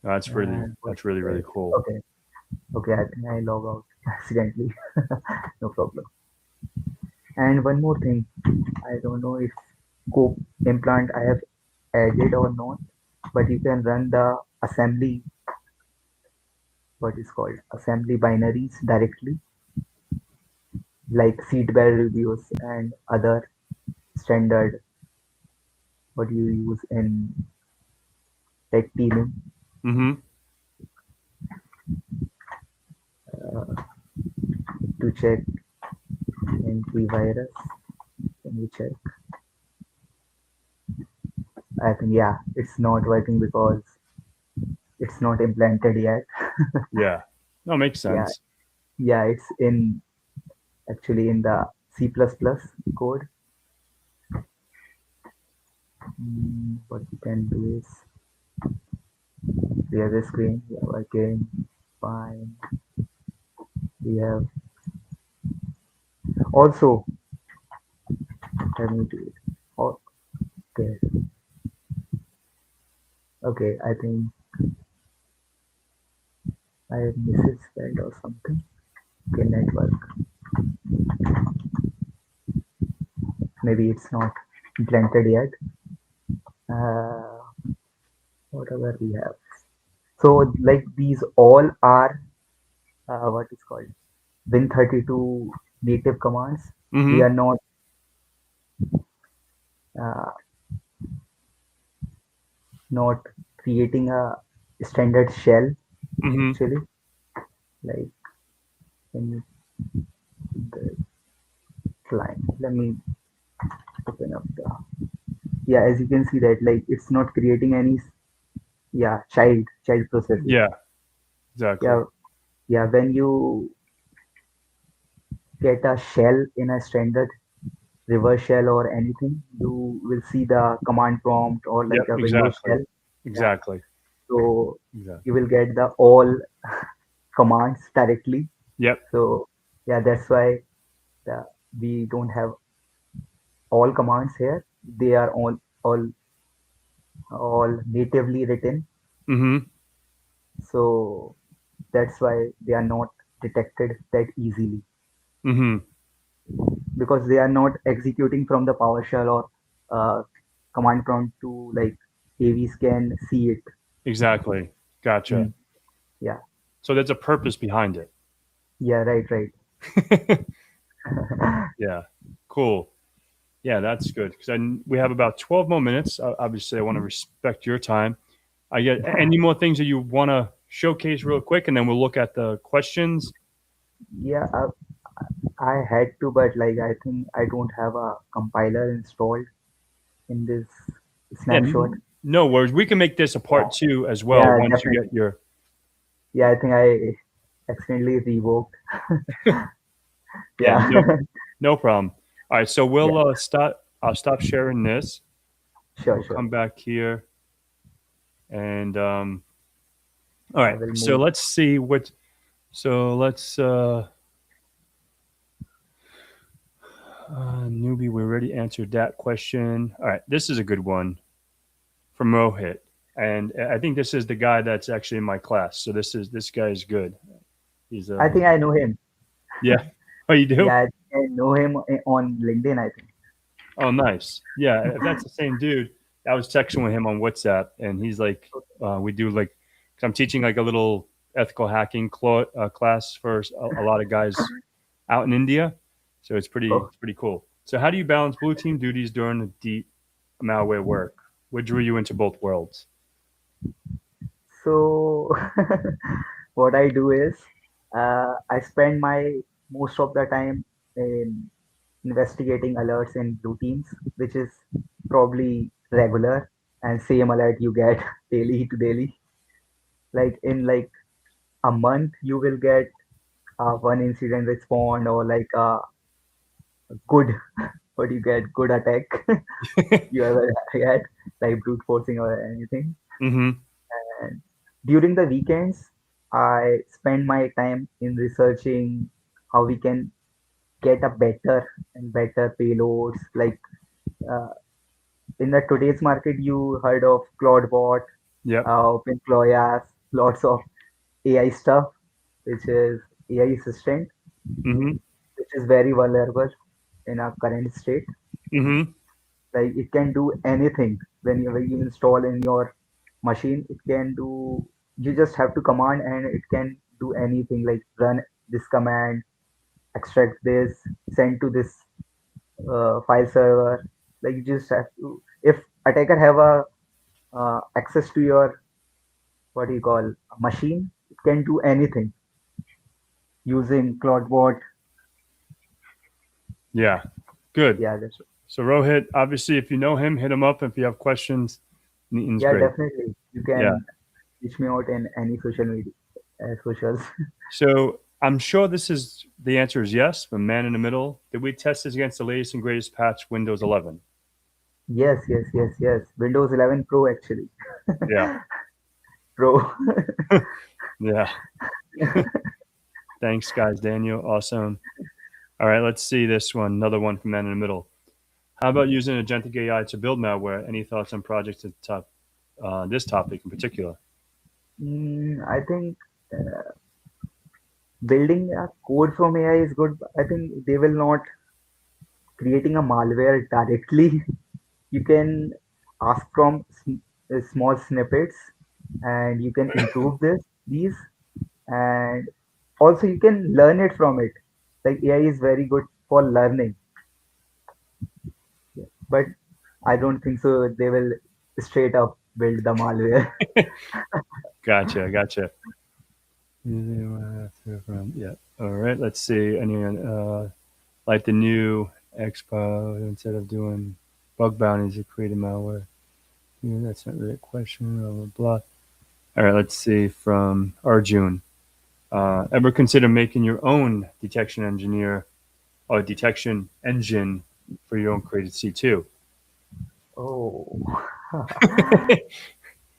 And what that's really really else? cool. Okay, okay, I think I log out accidentally. No problem. And one more thing, I don't know if Cope implant I have added or not, but you can run the assembly, what is called assembly binaries directly, like seatbelt reviews and other standard what you use in tech teaming Mm-hmm. to check antivirus. Can you check? I think yeah, it's not working because it's not implanted yet. Yeah. No, makes Yeah, sense. yeah, it's in actually in the C++ code. What we can do is clear the screen. Yeah, working fine. We have also let me do it. Oh, okay, okay. I think I have misspelled or something. Okay, network. Maybe it's not implanted yet. Uh, whatever we have. So like these all are what is called Win32 native commands. We Mm-hmm. are not uh, not creating a standard shell Mm-hmm. actually. Like in the client, let me open up the yeah. As you can see that like it's not creating any yeah child processes. Yeah, exactly. Yeah, yeah. When you get a shell in a standard reverse shell or anything, you will see the command prompt or Yep, like a Windows exactly. shell. Yeah. Exactly. So Exactly. you will get the all commands directly. Yep. So yeah, that's why the, we don't have all commands here. They are all natively written. Mm-hmm. So that's why they are not detected that easily Mm-hmm. because they are not executing from the PowerShell or command prompt to like AVs can see it. Exactly. Gotcha. Mm, yeah, So there's a purpose behind it. yeah, right, right. Yeah. Cool. Yeah, that's good because we have about 12 more minutes. Obviously, I want to respect your time. I get any more things that you want to showcase real quick, and then we'll look at the questions. Yeah, I had to, but like I think I don't have a compiler installed in this Yeah, snapshot. no worries. We can make this a Yeah, part two as well yeah, once you definitely. get your. Yeah, I think I accidentally revoked. Yeah, Yeah, no problem. All right, so yeah, we'll start. I'll stop sharing this. sure, We'll sure. come back here, and all I right. will So move. let's see what. So let's newbie. We already answered that question. All right, this is a good one from Rohit, and I think this is the guy that's actually in my class. So this guy is good. He's I think I know him. yeah. Oh, you do? Yeah, I think I know him on LinkedIn, I think. Oh, nice. Yeah, if that's the same dude, I was texting with him on WhatsApp, and he's like, we do like, cause I'm teaching like a little ethical hacking class for a lot of guys out in India, so Oh, it's pretty cool. So, how do you balance blue team duties during the deep malware work? What drew you into both worlds? so what I do is I spend my most of the time in investigating alerts in blue teams, which is probably regular and same alert you get daily to daily. Like in like a month, you will get one incident respond or like a good, what you get, good attack you ever had, like brute forcing or anything. Mm-hmm. And during the weekends, I spend my time in researching how we can get a better and better payloads. Like uh, in the today's market, you heard of CloudBot, Yep. OpenCloyas, lots of AI stuff, which is AI assistant, Mm-hmm. which is very vulnerable. in a current state. Mm-hmm. Like it can do anything when you install in your machine. It can do. You just have to command and it can do anything. Like run this command, extract this, send to this file server. Like you just have to. If attacker have a access to your what do you call machine, it can do anything using CloudBot. Yeah. Good. Yeah, that's, So Rohit, obviously, if you know him, hit him up. If you have questions, Nitin's yeah, great. definitely. You Yeah. can reach me out in any social media socials. So I'm sure the answer is yes, but man in the middle, did we test this against the latest and greatest patch, Windows 11? Yes, yes, yes, yes. Windows 11 Pro actually. Yeah. Pro. Yeah. Thanks, guys. Daniel, awesome. All right, let's see this one. Another one from man in the middle. How about using agentic AI to build malware? Any thoughts on projects at the top? This topic in particular. I think uh, building a code from AI is good. I think they will not creating a malware directly. You can ask from small snippets, and you can improve these, and also you can learn it from it. Like AI is very good for learning, but I don't think so. They will straight up build the malware. Gotcha. Yeah. All right. Let's see. Anyone like the new Expo instead of doing bug bounties, it created malware. Yeah, that's not really a question. Blah blah blah. All right. Let's see from Arjun. Ever consider making your own detection engineer or detection engine for your own created C2? Oh,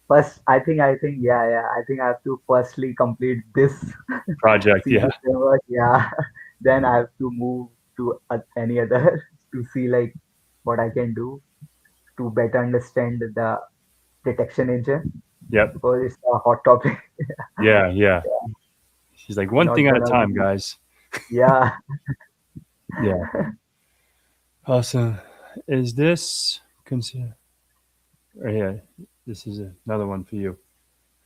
first yeah. I think I have to firstly complete this Project. Yeah. C2 framework. Yeah, then I have to move to any other to see like what I can do to better understand the detection engine Yep. because it's a hot topic. Yeah. She's like one Not thing at a gonna time, be. guys. Yeah. Yeah. Awesome. Is this consider? Right here. This is another one for you.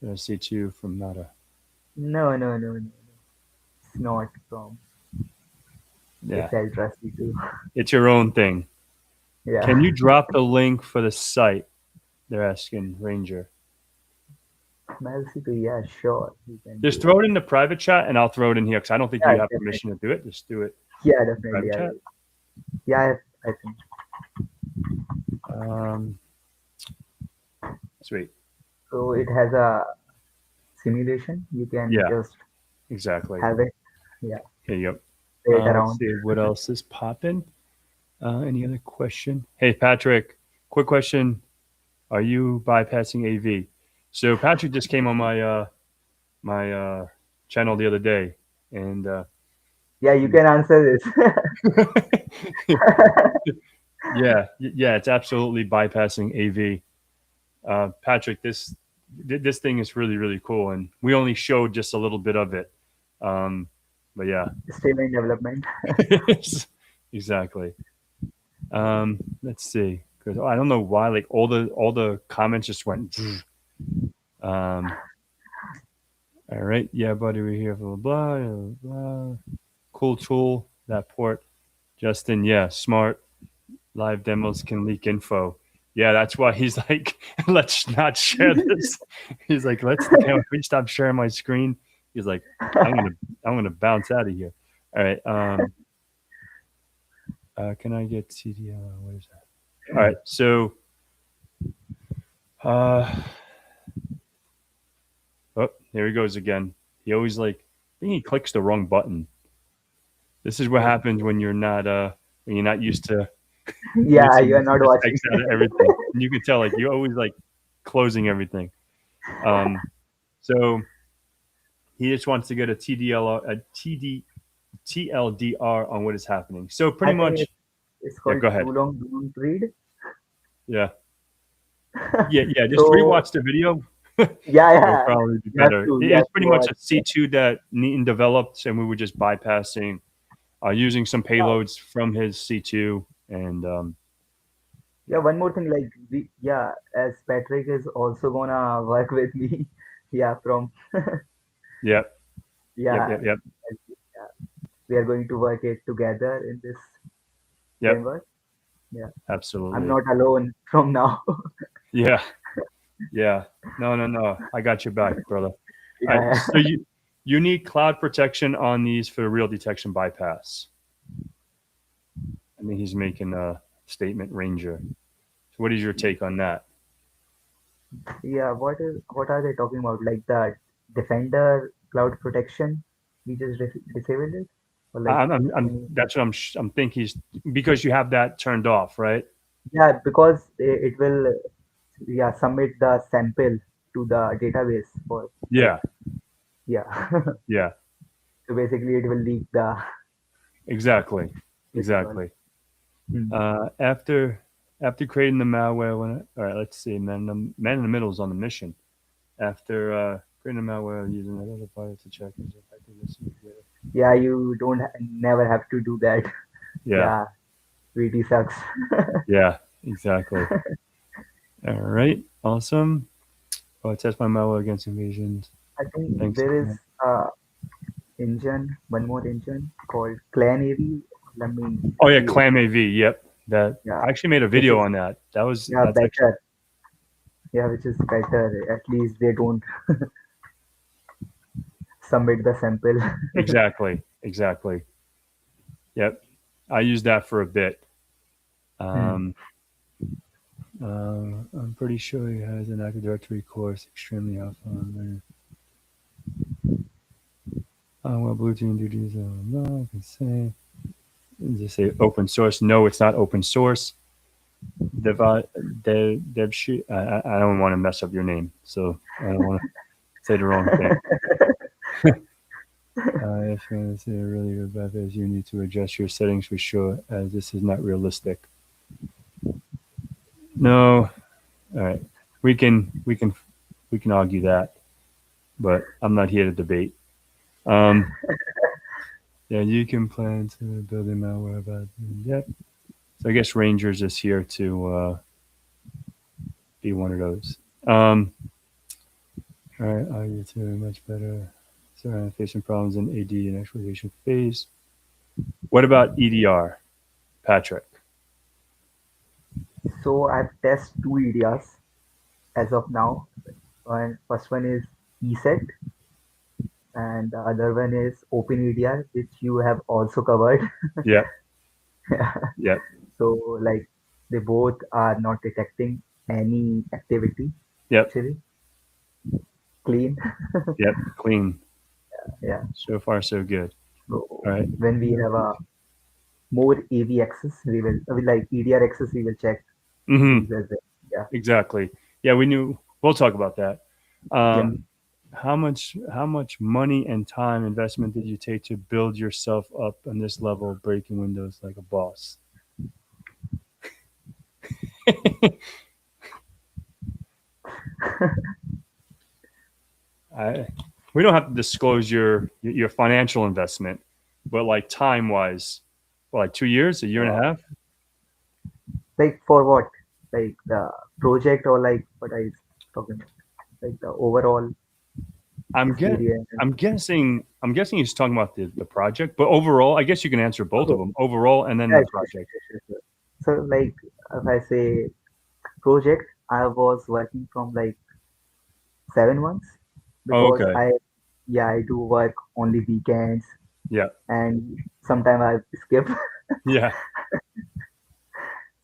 C2 from Nada. No. It's not from. Yeah. It's Ultra C2. It's your own thing. Can Yeah. you drop the link for the site? They're asking Ranger. Smell C2. Yeah, sure. You can Just do throw that. it in the private chat and I'll throw it in here because I don't think Yeah, you have definitely. permission to do it. Just do it Yeah, in the definitely. private I chat. will. Yeah, I think. Um, sweet. So it has a simulation. You can Yeah, just exactly. have it. Yeah, Here you play go. it Let's around. see what else is popping. Any other question? Hey, Patrick, quick question. Are you bypassing AV? So Patrick just came on my channel the other day, and Yeah, you can answer yeah, it's absolutely bypassing AV. Patrick, this thing is really cool, and we only showed just a little bit of it. But yeah, this. Still in development. exactly. Let's see, because I don't know why, like all the comments just went. Um, all right, yeah, buddy, we're here for blah blah blah. Cool tool that port. Justin, yeah, smart. Live demos can leak info. Yeah, that's why he's like, let's not share this. He's like, can we stop sharing my screen? He's like, I'm gonna bounce out of here. All right. Can I get TDL? What is that? All right. So, oh, there he goes again. He always like, I think he clicks the wrong button. This is what happens when you're not used to Yeah, you are listening to not just watching. X out of everything. And you can tell like you're always like closing everything. So he just wants to get a TLDR on what is happening. So pretty I think much, it's yeah. called Go ahead. Too Long Don't Read. Yeah. Just So rewatch the video. It'll probably be you have better. to It's pretty much watch. a C2 that Neaton developed, and we were just bypassing using some Yeah, payloads from his C2. And yeah. One more thing, like as Patrick is also gonna work with me. Yeah, from yep, yep, yeah, yep, yep, yeah, we are going to work it together in this yep, framework. Yeah, I'm absolutely. not alone from now. Yeah, yeah. No, no, no. I got your back, brother. All right. Yeah, So you need cloud protection on these for real detection bypass. I think he's making a statement, Ranger. So what is your take on that? yeah. What are they talking about? Like the Defender cloud protection? We just disabled it, or like any? That's what I'm thinking. Because you have that turned off, right? Yeah, because it will submit the sample to the database for like Yeah, yeah. yeah, So basically, it will leak the exactly, result. exactly. Hmm. After creating the malware, all right, let's see, man in the middle is on the mission. After creating the malware using another pilot to check its effectiveness. Yeah, you don't never have to do that. Yeah, Yeah, VT sucks. yeah, exactly. All right, awesome. Oh, test my malware against invasions. I think Thanks. there is one more engine called Clan AV. Let me Oh yeah, see it. Clam AV. Yep, that Yeah, I actually made a which video is on that. yeah That's actually better. Yeah, which is better. At least they don't submit the sample. exactly, exactly. Yep, I used that for a bit. Hmm. Um, I'm pretty sure he has an Active Directory course, extremely helpful. Well, blue team duties. No, I can say. Just say open source. No, it's not open source. Dev, Dev, I don't want to mess up your name, so I don't want to say the wrong thing. If you want to say a really good bypass, you need to adjust your settings for sure, as this is not realistic. No, all right, we can argue that, but I'm not here to debate. Um, yeah, you can plan to build a malware about yep. So I guess Rangers is here to be one of those. All right, argue to much better. So I'm facing problems in AD and exploitation phase. What about EDR, Patrick? So I've tested two EDRs as of now. First one is ESET, and the other one is OpenEDR, which you have also covered. Yep, yep, So like they both are not detecting any activity yep, actually. Clean. yep. Clean. Yeah. So far, so good. So All right. when we have a more AV access, we like EDR access, we will check Mm-hmm. these as well. Yeah. Exactly. Yeah, we knew. We'll talk about that. Yeah. How much money and time investment did you take to build yourself up on this level, breaking windows like a boss? I, we don't have to disclose your financial investment, but like time wise, well, like 2 years, a year and Uh, a half. like for what? Like the project or like what I was talking about? Like the overall I'm get experience. I'm guessing he's talking about the project, but overall, I guess you can answer both of Okay. them. Overall, and then Yeah, the sure, project. sure, sure, sure. So like if I say project, I was working from like 7 months Oh, because okay. I do work only weekends Yeah. and sometimes I skip. Yeah.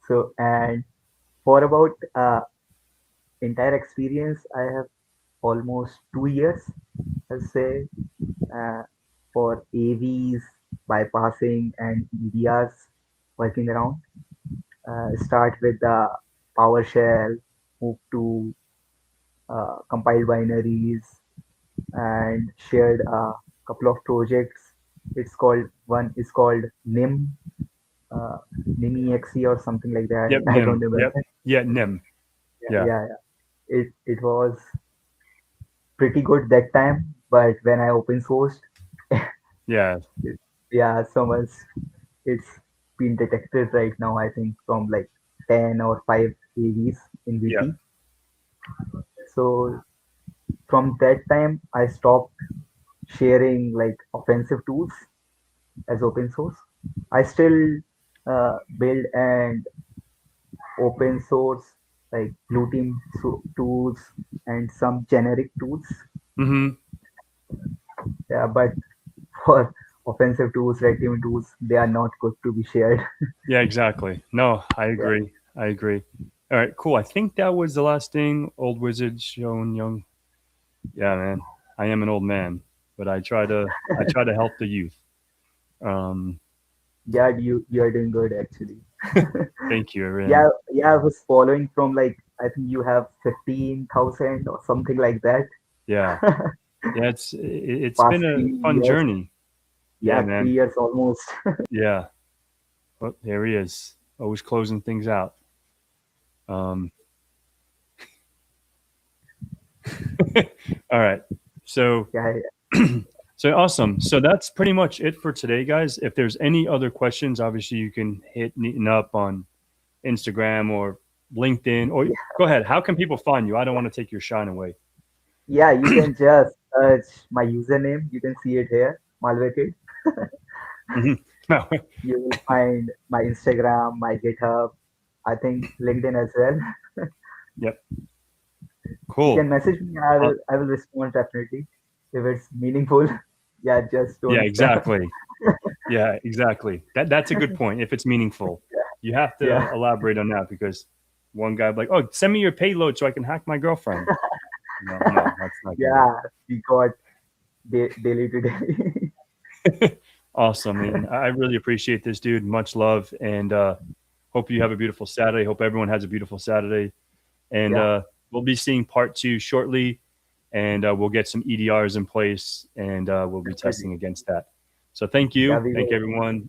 So and for about entire experience, I have almost 2 years, I'll say, uh, for AVs, bypassing and EDRs working around. Start with the PowerShell, move to compiled binaries, and shared a couple of projects. One is called NIM, uh, NIMEXE or something like that. Yep. I don't Nim. remember. Yep. Yeah. Nim. Yeah, Yeah. yeah, yeah. It was pretty good that time, but when I open sourced, Yeah. Yeah, so much. It's been detected right now, I think, from like 10 or 5 AVs in Yeah. VT. So from that time, I stopped sharing like offensive tools as open source. I still build and open source like blue team tools and some generic tools. Hmm. Yeah, but for offensive tools, red team tools, they are not good to be shared. Yeah, exactly. No, I Yeah, agree. I agree. All right, cool. I think that was the last thing. Old wizard shown young. Yeah, man. I am an old man, but I try to help the youth. Um, yeah, you are doing good actually. thank you, Aaron. Yeah, yeah, I was following from like I think you have 15,000 or something like that. Yeah, yeah. It's Past been a three fun years, journey. Yeah, yeah, man. 3 years almost. Yeah. Oh, there he is. Always closing things out. Um, all right. So Yeah, so awesome. So that's pretty much it for today, guys. If there's any other questions, obviously you can hit Neaton up on Instagram or LinkedIn, or yeah, go ahead. How can people find you? I don't want to take your shine away. yeah. You can just search my username. You can see it here, Malvakid. Mhm. You will find my Instagram, my GitHub. I think LinkedIn as well. Yep. You Cool. can message me. Uh, I will respond definitely if it's meaningful. Yeah, just yeah, don't spam. exactly. Yeah, exactly. That's a good point. If it's meaningful, you have Yeah, to elaborate on that because one guy like, oh, send me your payload so I can hack my girlfriend. No, no, that's not gonna yeah. We got daily to daily. awesome, man. I really appreciate this, dude. Much love, and hope you have a beautiful Saturday. Hope everyone has a beautiful Saturday, and Yeah, we'll be seeing part two shortly, and we'll get some EDRs in place, and we'll be definitely. testing against that. So Yeah, thank we you will. everyone,